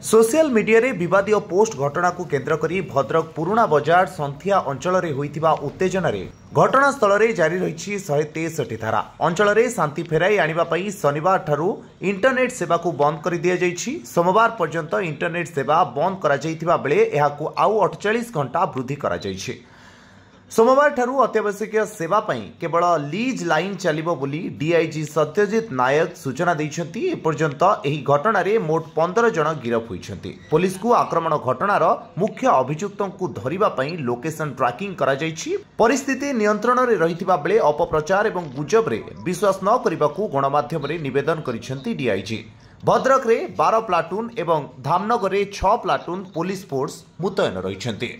Social media रे विवादीय post घटना को केन्द्र करी भद्रक पुराणा बजार संथिया अंचल में होइथिबा उत्तेजना रे घटनास्थल में जारी रही 163 धारा अंचल में शांति फेराई आनिबा पई शनिवार ठारू इंटरनेट सेवा को बंद कर दिया जाइछि। सोमवार पर्यंत इंटरनेट सेवा बंद करा जाइथिबा बेले एहाकू आउ 48 घंटा वृद्धि करा जाइछि। सोमवार ठारू अत्यावश्यक सेवा पई केवल लीज लाइन चलिबो बोली डीआईजी सत्यजित नायक सूचना दैछंती। एपर्यंत एही घटना रे मोट 15 जन गिरफ होइछंती। पुलिस को आक्रमण घटनार मुख्य अभियुक्तों को धरिबा पई लोकेशन ट्रैकिंग करा जाइछि। परिस्थिति नियंत्रण रे रहिथिबा बेले अपप्रचार एवं गुजब रे विश्वास न करिबाकू गणमाध्यम रे निवेदन करिछंती डीआईजी। भद्रक रे 12 प्लाटून एवं धामनगर रे 6 प्लाटून पुलिस फोर्स मुतयन रहिछंती।